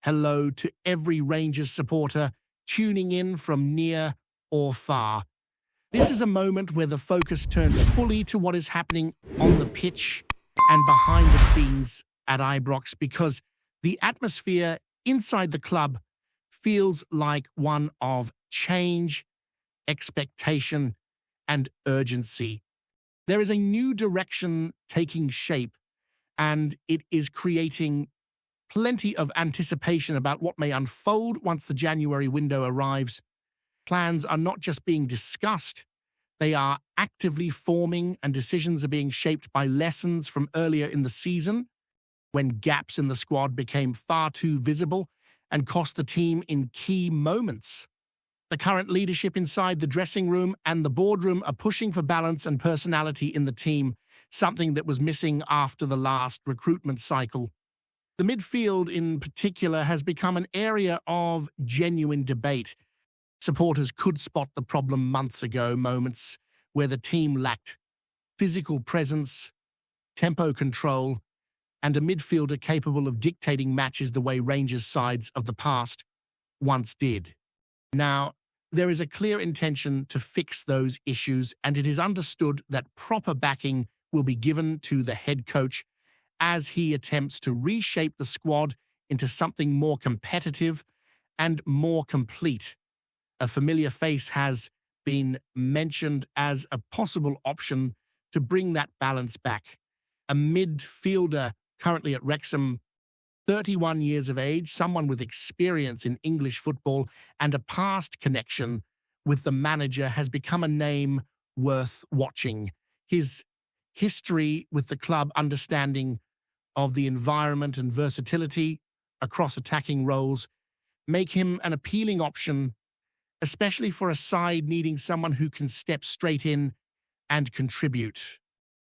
hello to every Rangers supporter tuning in from near or far. This is a moment where the focus turns fully to what is happening on the pitch and behind the scenes at Ibrox, because the atmosphere inside the club feels like one of change, expectation, and urgency. There is a new direction taking shape, and it is creating plenty of anticipation about what may unfold once the January window arrives. Plans are not just being discussed, they are actively forming, and decisions are being shaped by lessons from earlier in the season, when gaps in the squad became far too visible and cost the team in key moments. The current leadership inside the dressing room and the boardroom are pushing for balance and personality in the team, something that was missing after the last recruitment cycle. The midfield, in particular, has become an area of genuine debate. Supporters could spot the problem months ago, moments where the team lacked physical presence, tempo control, and a midfielder capable of dictating matches the way Rangers sides of the past once did. Now, there is a clear intention to fix those issues, and it is understood that proper backing will be given to the head coach as he attempts to reshape the squad into something more competitive and more complete. A familiar face has been mentioned as a possible option to bring that balance back. A midfielder currently at Wrexham, 31 years of age, someone with experience in English football and a past connection with the manager, has become a name worth watching. His history with the club, understanding of the environment and versatility across attacking roles make him an appealing option, especially for a side needing someone who can step straight in and contribute.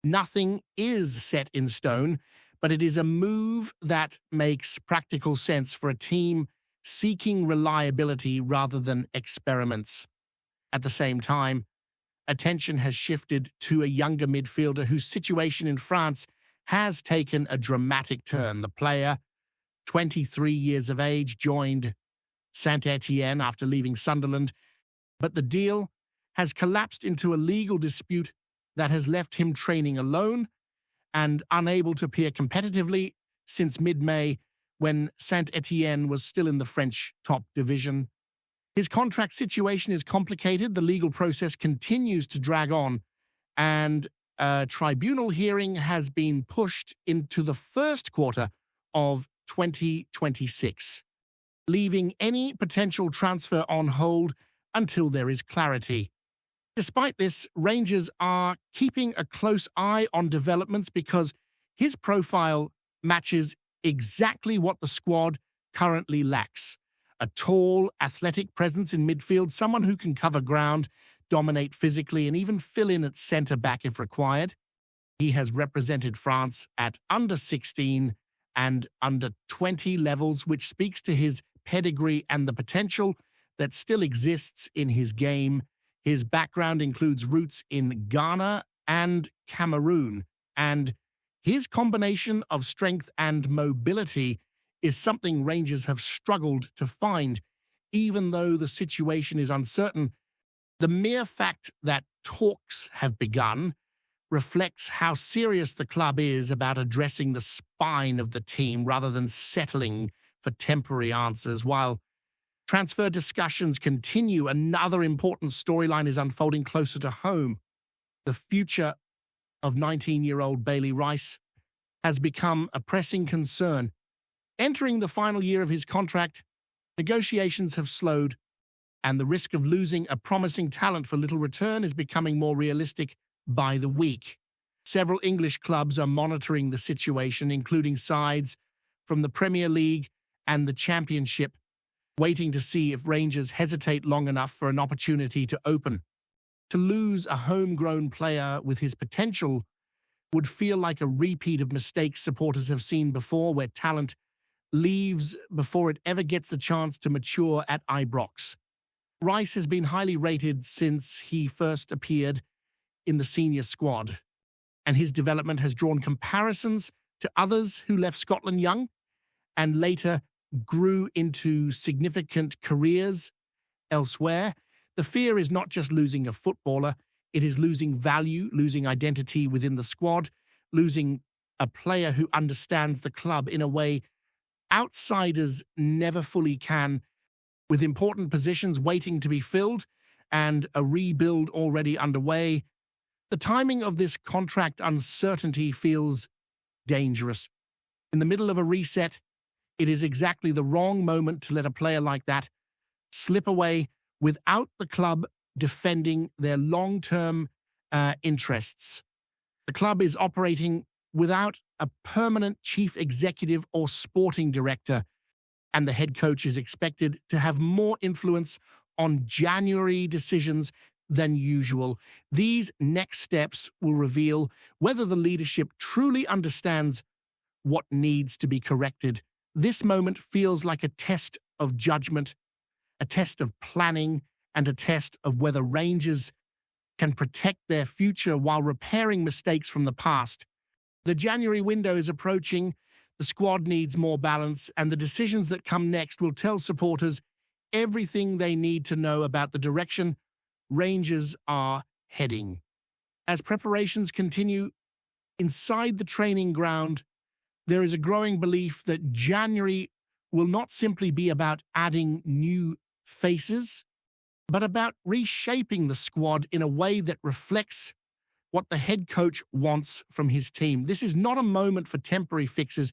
Nothing is set in stone, but it is a move that makes practical sense for a team seeking reliability rather than experiments. At the same time, attention has shifted to a younger midfielder whose situation in France has taken a dramatic turn. The player, 23 years of age, joined Saint-Etienne after leaving Sunderland, but the deal has collapsed into a legal dispute that has left him training alone and unable to appear competitively since mid-May, when Saint-Etienne was still in the French top division. His contract situation is complicated. The legal process continues to drag on, and a tribunal hearing has been pushed into the first quarter of 2026, leaving any potential transfer on hold until there is clarity. Despite this, Rangers are keeping a close eye on developments because his profile matches exactly what the squad currently lacks: a tall, athletic presence in midfield, someone who can cover ground, dominate physically, and even fill in at centre-back if required. He has represented France at under-16 and under-20 levels, which speaks to his pedigree and the potential that still exists in his game. His background includes roots in Ghana and Cameroon, and his combination of strength and mobility is something Rangers have struggled to find, even though the situation is uncertain. The mere fact that talks have begun reflects how serious the club is about addressing the spine of the team rather than settling for temporary answers. While transfer discussions continue, another important storyline is unfolding closer to home. The future of 19-year-old Bailey Rice has become a pressing concern. Entering the final year of his contract, negotiations have slowed, and the risk of losing a promising talent for little return is becoming more realistic by the week. Several English clubs are monitoring the situation, including sides from the Premier League and the Championship, waiting to see if Rangers hesitate long enough for an opportunity to open. To lose a homegrown player with his potential would feel like a repeat of mistakes supporters have seen before, where talent leaves before it ever gets the chance to mature at Ibrox. Rice has been highly rated since he first appeared in the senior squad, and his development has drawn comparisons to others who left Scotland young and later grew into significant careers elsewhere. The fear is not just losing a footballer, it is losing value, losing identity within the squad, losing a player who understands the club in a way outsiders never fully can, with important positions waiting to be filled and a rebuild already underway. The timing of this contract uncertainty feels dangerous. In the middle of a reset, it is exactly the wrong moment to let a player like that slip away without the club defending their long-term interests. The club is operating without a permanent chief executive or sporting director, and the head coach is expected to have more influence on January decisions than usual. These next steps will reveal whether the leadership truly understands what needs to be corrected. This moment feels like a test of judgment, a test of planning, and a test of whether Rangers can protect their future while repairing mistakes from the past. The January window is approaching, the squad needs more balance, and the decisions that come next will tell supporters everything they need to know about the direction Rangers are heading. As preparations continue inside the training ground, there is a growing belief that January will not simply be about adding new faces, but about reshaping the squad in a way that reflects what the head coach wants from his team. This is not a moment for temporary fixes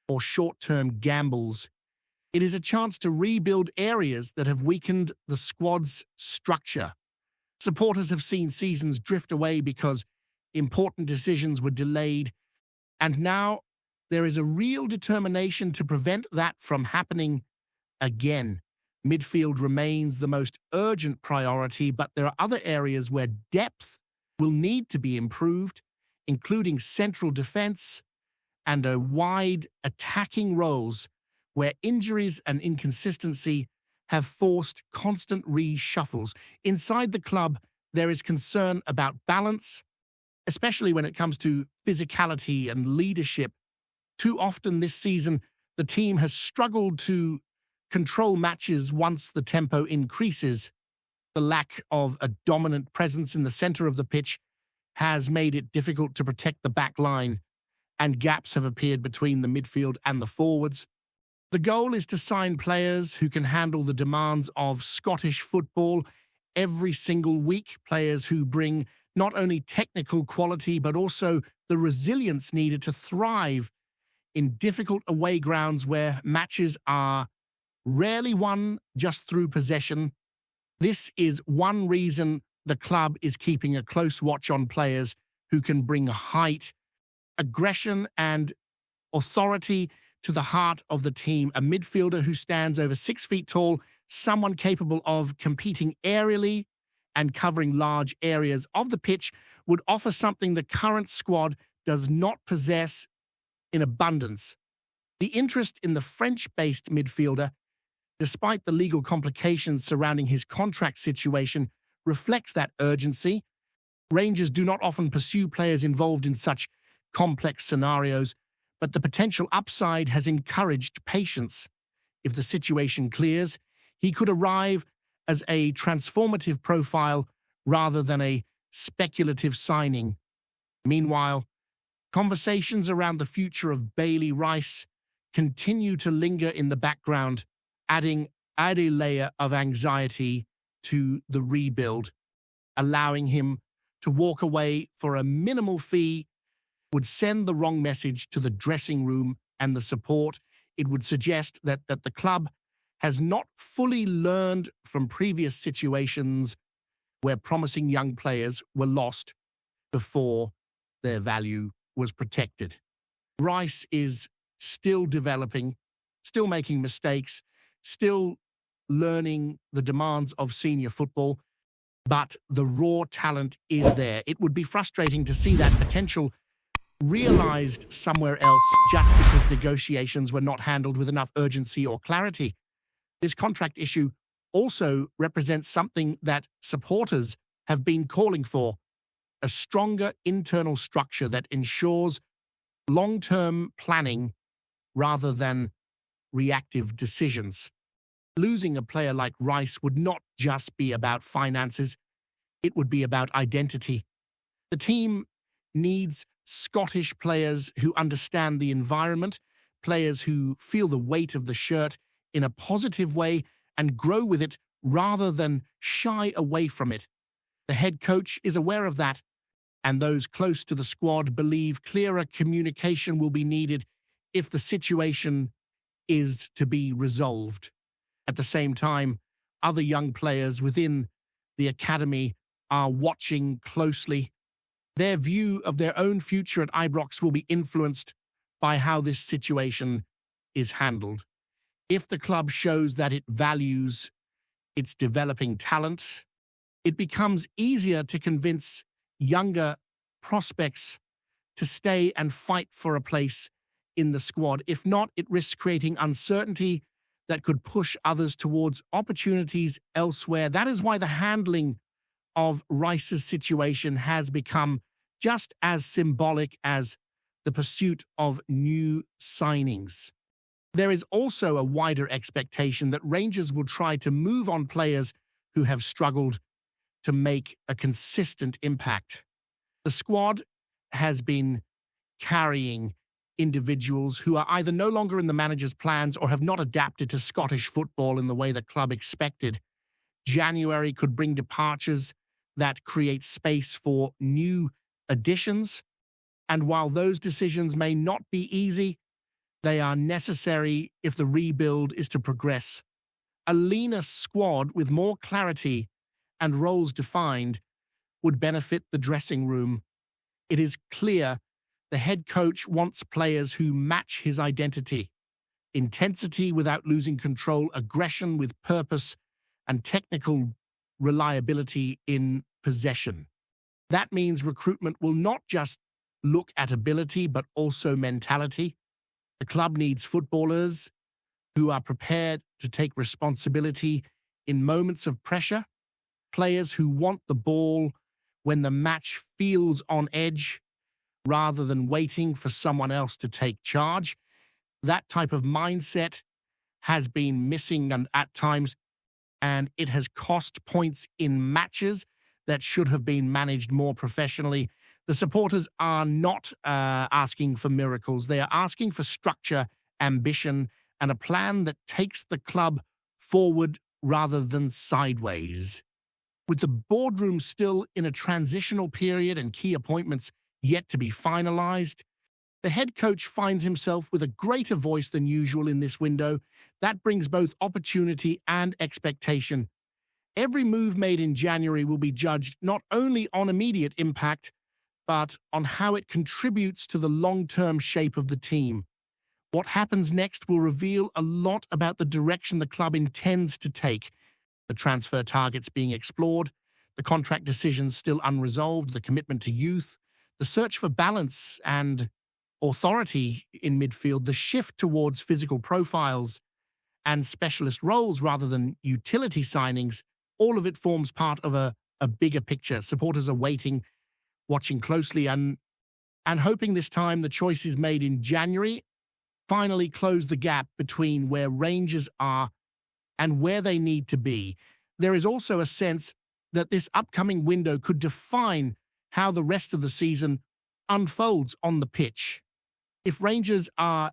or short-term gambles. It is a chance to rebuild areas that have weakened the squad's structure. Supporters have seen seasons drift away because important decisions were delayed, and now there is a real determination to prevent that from happening again. Midfield remains the most urgent priority, but there are other areas where depth will need to be improved, including central defense and a wide attacking roles where injuries and inconsistency have forced constant reshuffles. Inside the club, there is concern about balance, especially when it comes to physicality and leadership. Too often this season, the team has struggled to control matches once the tempo increases. The lack of a dominant presence in the center of the pitch has made it difficult to protect the back line, and gaps have appeared between the midfield and the forwards. The goal is to sign players who can handle the demands of Scottish football every single week, players who bring not only technical quality but also the resilience needed to thrive in difficult away grounds where matches are rarely won just through possession. This is one reason the club is keeping a close watch on players who can bring height, aggression, and authority to the heart of the team. A midfielder who stands over 6 feet tall, someone capable of competing aerially and covering large areas of the pitch, would offer something the current squad does not possess in abundance. The interest in the French-based midfielder, despite the legal complications surrounding his contract situation, reflects that urgency. Rangers do not often pursue players involved in such complex scenarios, but the potential upside has encouraged patience. If the situation clears, he could arrive as a transformative profile rather than a speculative signing. Meanwhile, conversations around the future of Bailey Rice continue to linger in the background, adding a layer of anxiety to the rebuild. Allowing him to walk away for a minimal fee would send the wrong message to the dressing room and the support. It would suggest that the club has not fully learned from previous situations where promising young players were lost before their value was protected. Rice is still developing, still making mistakes, still learning the demands of senior football, but the raw talent is there. It would be frustrating to see that potential realized somewhere else just because negotiations were not handled with enough urgency or clarity. This contract issue also represents something that supporters have been calling for: a stronger internal structure that ensures long-term planning rather than reactive decisions. Losing a player like Rice would not just be about finances, it would be about identity. The team needs Scottish players who understand the environment, players who feel the weight of the shirt in a positive way and grow with it rather than shy away from it. The head coach is aware of that, and those close to the squad believe clearer communication will be needed if the situation is to be resolved. At the same time, other young players within the academy are watching closely. Their view of their own future at Ibrox will be influenced by how this situation is handled. If the club shows that it values its developing talent, it becomes easier to convince younger prospects to stay and fight for a place in the squad. If not, it risks creating uncertainty that could push others towards opportunities elsewhere. That is why the handling of Rice's situation has become just as symbolic as the pursuit of new signings. There is also a wider expectation that Rangers will try to move on players who have struggled to make a consistent impact. The squad has been carrying individuals who are either no longer in the manager's plans or have not adapted to Scottish football in the way the club expected. January could bring departures that create space for new additions, and while those decisions may not be easy, they are necessary if the rebuild is to progress. A leaner squad with more clarity and roles defined would benefit the dressing room. It is clear the head coach wants players who match his identity: intensity without losing control, aggression with purpose, and technical reliability in possession. That means recruitment will not just look at ability, but also mentality. The club needs footballers who are prepared to take responsibility in moments of pressure, players who want the ball when the match feels on edge, rather than waiting for someone else to take charge. That type of mindset has been missing at times, and it has cost points in matches that should have been managed more professionally. The supporters are not asking for miracles. They are asking for structure, ambition, and a plan that takes the club forward rather than sideways. With the boardroom still in a transitional period and key appointments yet to be finalized, the head coach finds himself with a greater voice than usual in this window. That brings both opportunity and expectation. Every move made in January will be judged not only on immediate impact, but on how it contributes to the long-term shape of the team. What happens next will reveal a lot about the direction the club intends to take. The transfer targets being explored, the contract decisions still unresolved, the commitment to youth, the search for balance and authority in midfield, the shift towards physical profiles and specialist roles rather than utility signings. All of it forms part of a bigger picture. Supporters are waiting, watching closely, and hoping this time the choices made in January finally close the gap between where Rangers are and where they need to be. There is also a sense that this upcoming window could define how the rest of the season unfolds on the pitch. If Rangers are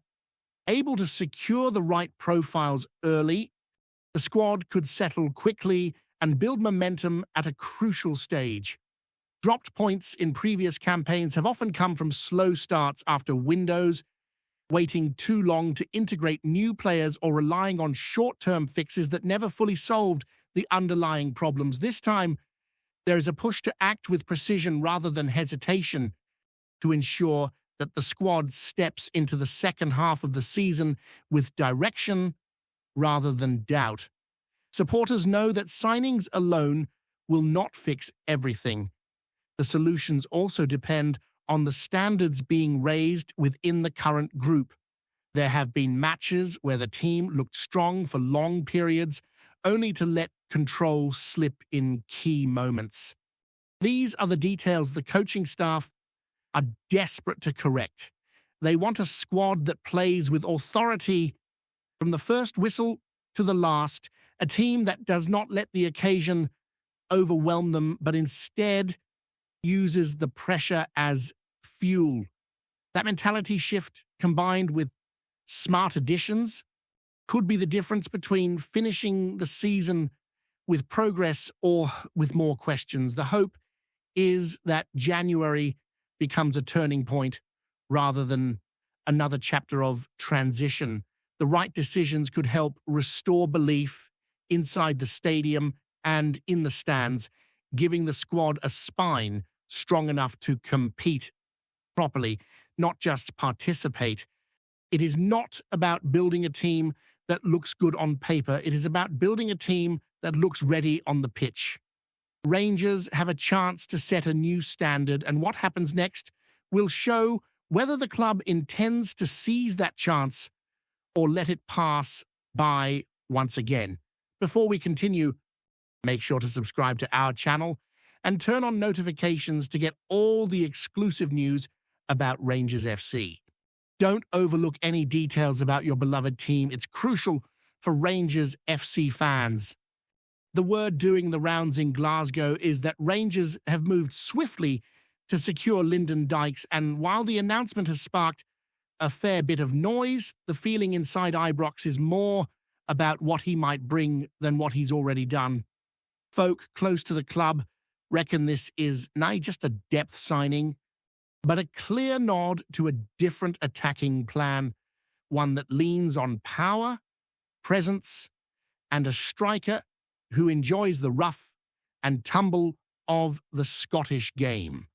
able to secure the right profiles early, the squad could settle quickly and build momentum at a crucial stage. Dropped points in previous campaigns have often come from slow starts after windows, waiting too long to integrate new players or relying on short-term fixes that never fully solved the underlying problems. This time, there is a push to act with precision rather than hesitation to ensure that the squad steps into the second half of the season with direction rather than doubt. Supporters know that signings alone will not fix everything. The solutions also depend on the standards being raised within the current group. There have been matches where the team looked strong for long periods, only to let control slip in key moments. These are the details the coaching staff are desperate to correct. They want a squad that plays with authority From the first whistle to the last, a team that does not let the occasion overwhelm them, but instead uses the pressure as fuel. That mentality shift, combined with smart additions, could be the difference between finishing the season with progress or with more questions. The hope is that January becomes a turning point rather than another chapter of transition. The right decisions could help restore belief inside the stadium and in the stands, giving the squad a spine strong enough to compete properly, not just participate. It is not about building a team that looks good on paper. It is about building a team that looks ready on the pitch. Rangers have a chance to set a new standard, and what happens next will show whether the club intends to seize that chance or let it pass by once again. Before we continue, make sure to subscribe to our channel and turn on notifications to get all the exclusive news about Rangers FC. Don't overlook any details about your beloved team. It's crucial for Rangers FC fans. The word doing the rounds in Glasgow is that Rangers have moved swiftly to secure Lyndon Dykes, and while the announcement has sparked a fair bit of noise, the feeling inside Ibrox is more about what he might bring than what he's already done. Folk close to the club reckon this is not just a depth signing, but a clear nod to a different attacking plan, one that leans on power, presence, and a striker who enjoys the rough and tumble of the Scottish game.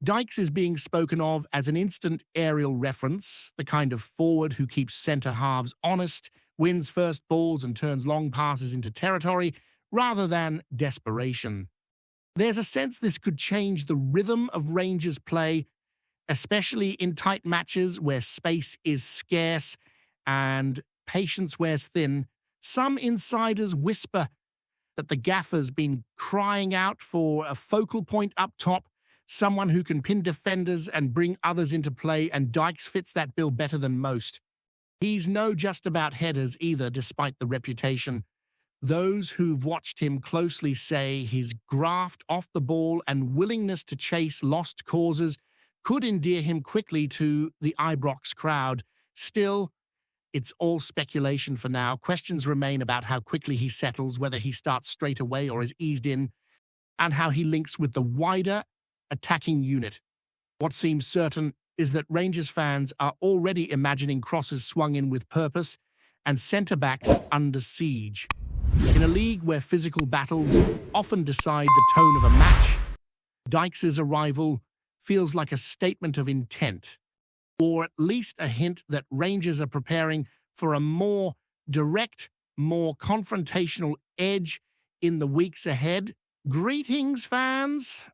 Dykes is being spoken of as an instant aerial reference, the kind of forward who keeps centre-halves honest, wins first balls and turns long passes into territory, rather than desperation. There's a sense this could change the rhythm of Rangers' play, especially in tight matches where space is scarce and patience wears thin. Some insiders whisper that the gaffer's been crying out for a focal point up top, someone who can pin defenders and bring others into play, and Dykes fits that bill better than most. He's no just about headers either, despite the reputation. Those who've watched him closely say his graft off the ball and willingness to chase lost causes could endear him quickly to the Ibrox crowd. Still, it's all speculation for now. Questions remain about how quickly he settles, whether he starts straight away or is eased in, and how he links with the wider attacking unit. What seems certain is that Rangers fans are already imagining crosses swung in with purpose and centre-backs under siege. In a league where physical battles often decide the tone of a match, Dykes' arrival feels like a statement of intent, or at least a hint that Rangers are preparing for a more direct, more confrontational edge in the weeks ahead. Greetings, fans.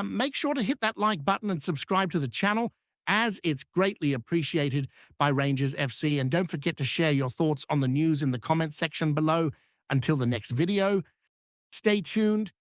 Make sure to hit that like button and subscribe to the channel, as it's greatly appreciated by Rangers FC. And don't forget to share your thoughts on the news in the comments section below. Until the next video, stay tuned